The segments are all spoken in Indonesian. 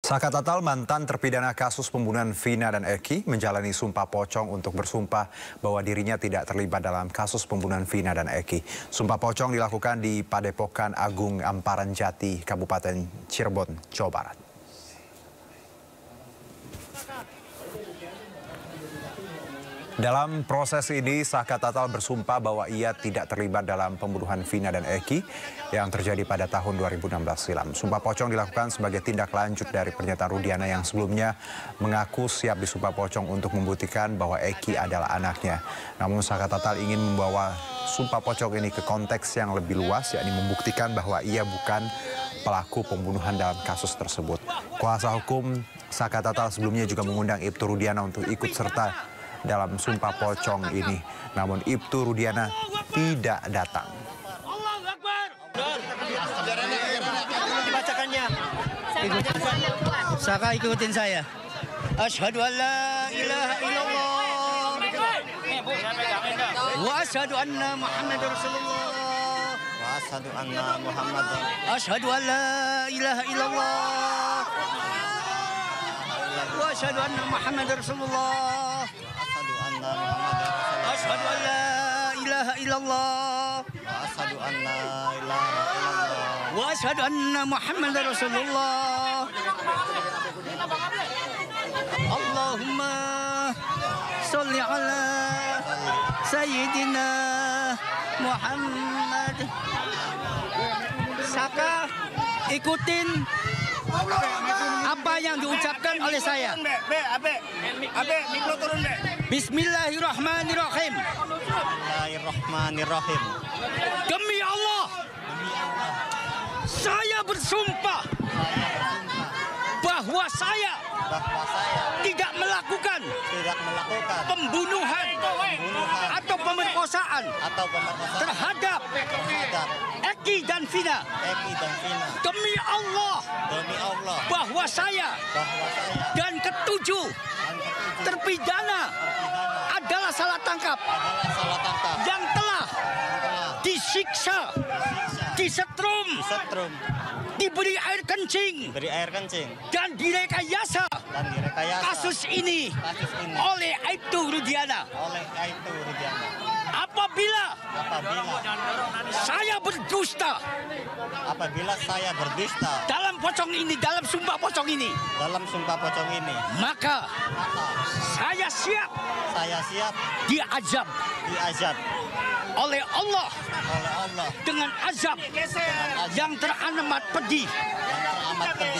Saka Tatal, mantan terpidana kasus pembunuhan Vina dan Eki, menjalani sumpah pocong untuk bersumpah bahwa dirinya tidak terlibat dalam kasus pembunuhan Vina dan Eki. Sumpah pocong dilakukan di Padepokan Agung Amparan Jati, Kabupaten Cirebon, Jawa Barat. Dalam proses ini, Saka Tatal bersumpah bahwa ia tidak terlibat dalam pembunuhan Vina dan Eki yang terjadi pada tahun 2016 silam. Sumpah pocong dilakukan sebagai tindak lanjut dari pernyataan Rudiana yang sebelumnya mengaku siap disumpah pocong untuk membuktikan bahwa Eki adalah anaknya. Namun Saka Tatal ingin membawa sumpah pocong ini ke konteks yang lebih luas, yakni membuktikan bahwa ia bukan pelaku pembunuhan dalam kasus tersebut. Kuasa hukum Saka Tatal sebelumnya juga mengundang Ibtu Rudiana untuk ikut serta dalam sumpah pocong ini. Namun Ibtu Rudiana tidak datang. Allahu Akbar. Dibacakannya. Saka ikutin saya. Asyhadu an la ilaha illallah. Wa asyhadu anna Muhammadar Rasulullah. Wa asyhadu anna Muhammadar. Asyhadu an la ilaha illallah. Wa asyhadu anna Muhammadar Rasulullah. Asyhadu an la ilaha illallah. Asyhadu an la ilaha illallah. Wa asyhadu anna Muhammadar Rasulullah. Allahumma sholli ala sayyidina Muhammad. Saka ikutin apa yang diucapkan oleh saya. Bismillahirrahmanirrahim. Bismillahirrahmanirrahim. Demi Allah, saya bersumpah bahwa saya tidak melakukan pembunuhan atau pemerkosaan terhadap Eki dan Vina. Demi Allah, bahwa saya dan ketujuh terpidana adalah salah tangkap yang telah disiksa, disetrum, diberi air kencing, dan direkayasa kasus ini oleh Ibtu Rudiana. Apabila saya berdusta, dalam pocong ini, dalam sumpah pocong ini, maka saya siap diazab oleh Allah dengan azab yang teramat pedih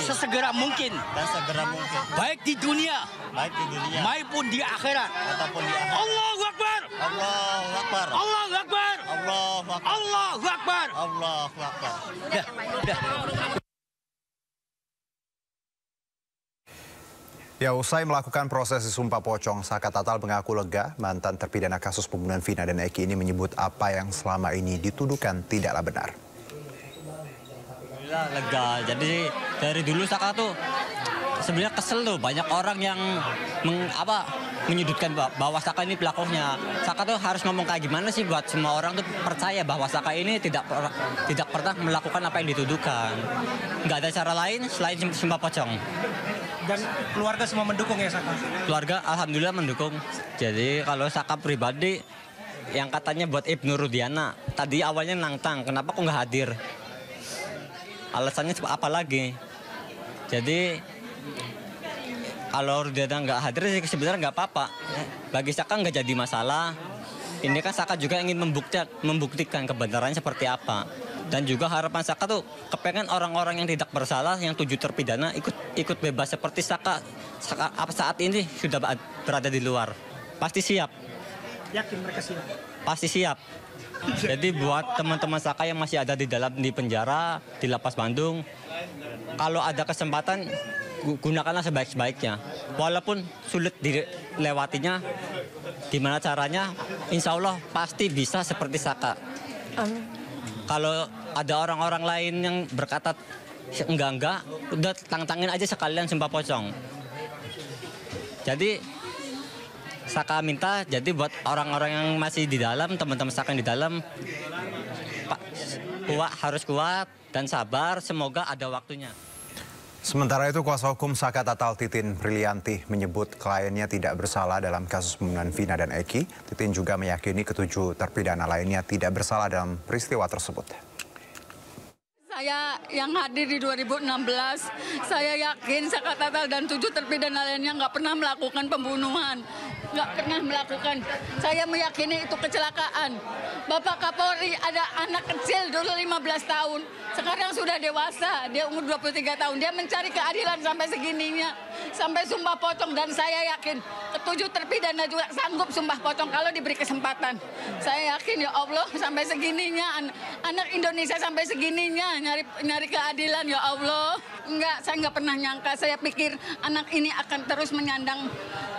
sesegera mungkin, baik di dunia maupun di akhirat. Allahu Akbar. Allahu Akbar. Allahu Akbar. Ya, usai melakukan prosesi sumpah pocong, Saka Tatal mengaku lega. Mantan terpidana kasus pembunuhan Vina dan Eki ini menyebut apa yang selama ini dituduhkan tidaklah benar. Alhamdulillah lega. Jadi dari dulu Saka tuh sebenarnya kesel tuh, banyak orang yang menyudutkan bahwa Saka ini pelakunya. Saka tuh harus ngomong kayak gimana sih buat semua orang tuh percaya bahwa Saka ini tidak pernah melakukan apa yang dituduhkan. Nggak ada cara lain selain sumpah pocong. Dan keluarga semua mendukung ya Saka? Keluarga alhamdulillah mendukung. Jadi kalau Saka pribadi yang katanya buat Ibnu Rudiana, tadi awalnya nantang, kenapa kok nggak hadir? Alasannya apa lagi? Jadi kalau Rudiana nggak hadir sih sebenarnya nggak apa-apa. Bagi Saka nggak jadi masalah. Ini kan Saka juga ingin membuktikan kebenarannya seperti apa. Dan juga harapan Saka tuh kepengen orang-orang yang tidak bersalah, yang 7 terpidana ikut bebas seperti Saka saat ini sudah berada di luar. Pasti siap. Yakin mereka siap? Pasti siap. Jadi buat teman-teman Saka yang masih ada di penjara, di Lapas Bandung, kalau ada kesempatan gunakanlah sebaik-baiknya. Walaupun sulit dilewatinya, gimana caranya, insya Allah pasti bisa seperti Saka. Kalau ada orang-orang lain yang berkata enggak, udah tantangin aja sekalian sumpah pocong. Jadi Saka minta, jadi buat orang-orang yang masih di dalam, teman-teman Saka yang di dalam, harus kuat dan sabar, semoga ada waktunya. Sementara itu, kuasa hukum Saka Tatal Titin Prilianti menyebut kliennya tidak bersalah dalam kasus pembunuhan Vina dan Eki. Titin juga meyakini ketujuh terpidana lainnya tidak bersalah dalam peristiwa tersebut. Saya yang hadir di 2016, saya yakin Saka Tatal dan 7 terpidana lainnya nggak pernah melakukan pembunuhan. Nggak pernah melakukan. Saya meyakini itu kecelakaan. Bapak Kapolri ada anak kecil dulu 15 tahun. Sekarang sudah dewasa, dia umur 23 tahun. Dia mencari keadilan sampai segininya. Sampai sumpah pocong, dan saya yakin ketujuh terpidana juga sanggup sumpah pocong kalau diberi kesempatan. Saya yakin ya Allah sampai segininya, anak Indonesia sampai segininya nyari keadilan ya Allah. Enggak, saya nggak pernah nyangka. Saya pikir anak ini akan terus menyandang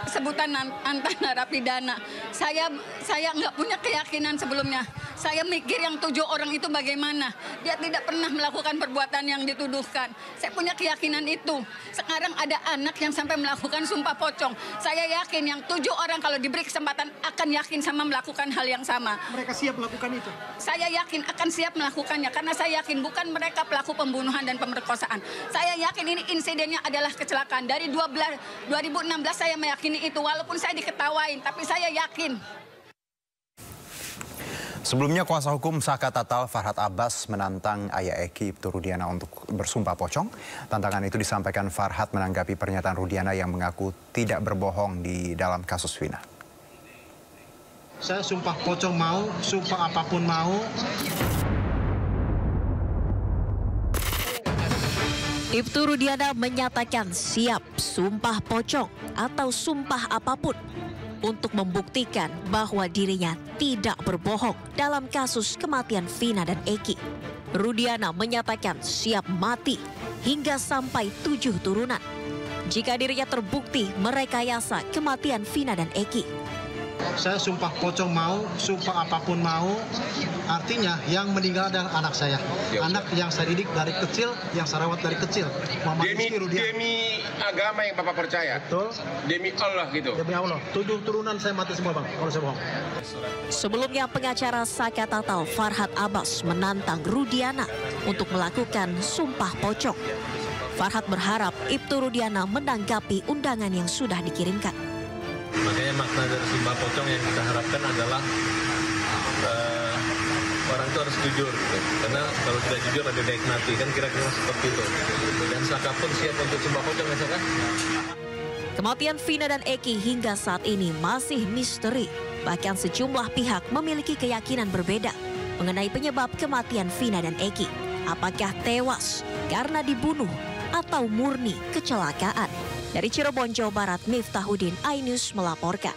sebutan mantan narapidana. Saya nggak punya keyakinan sebelumnya. Saya mikir yang 7 orang itu bagaimana. Dia tidak pernah melakukan perbuatan yang dituduhkan. Saya punya keyakinan itu. Sekarang ada anak yang sampai melakukan sumpah pocong. Saya yakin yang 7 orang kalau diberi kesempatan akan yakin sama melakukan hal yang sama. Mereka siap melakukan itu? Saya yakin akan siap melakukannya karena saya yakin bukan mereka pelaku pembunuhan dan pemerkosaan. Saya yakin ini insidennya adalah kecelakaan. Dari 2016 saya meyakini itu, walaupun saya diketawain, tapi saya yakin. Sebelumnya, kuasa hukum Saka Tatal Farhad Abbas menantang ayah Eki Ibtu Rudiana untuk bersumpah pocong. Tantangan itu disampaikan Farhad menanggapi pernyataan Rudiana yang mengaku tidak berbohong di dalam kasus Vina. Saya sumpah pocong mau, sumpah apapun mau. Ibtu Rudiana menyatakan siap sumpah pocong atau sumpah apapun untuk membuktikan bahwa dirinya tidak berbohong dalam kasus kematian Vina dan Eki. Rudiana menyatakan siap mati hingga sampai 7 turunan jika dirinya terbukti merekayasa kematian Vina dan Eki. Saya sumpah pocong mau, sumpah apapun mau. Artinya yang meninggal adalah anak saya. Anak yang saya didik dari kecil, yang saya rawat dari kecil. Demi agama yang Bapak percaya. Betul. Demi Allah gitu. Demi Allah. 7 turunan saya mati semua, Bang. Kalau saya bohong. Sebelumnya, pengacara Saka Tatal Farhad Abbas menantang Rudiana untuk melakukan sumpah pocong. Farhad berharap Ibtu Rudiana menanggapi undangan yang sudah dikirimkan. Makanya makna dari sumpah pocong yang kita harapkan adalah orang itu harus jujur, gitu. Karena kalau tidak jujur ada baik mati, kan kira-kira seperti itu. Dan Saka pun siap untuk sumpah pocong, ya Saka? Kematian Vina dan Eki hingga saat ini masih misteri. Bahkan sejumlah pihak memiliki keyakinan berbeda mengenai penyebab kematian Vina dan Eki. Apakah tewas karena dibunuh atau murni kecelakaan? Dari Cirebon, Jawa Barat, Miftahudin, iNews melaporkan.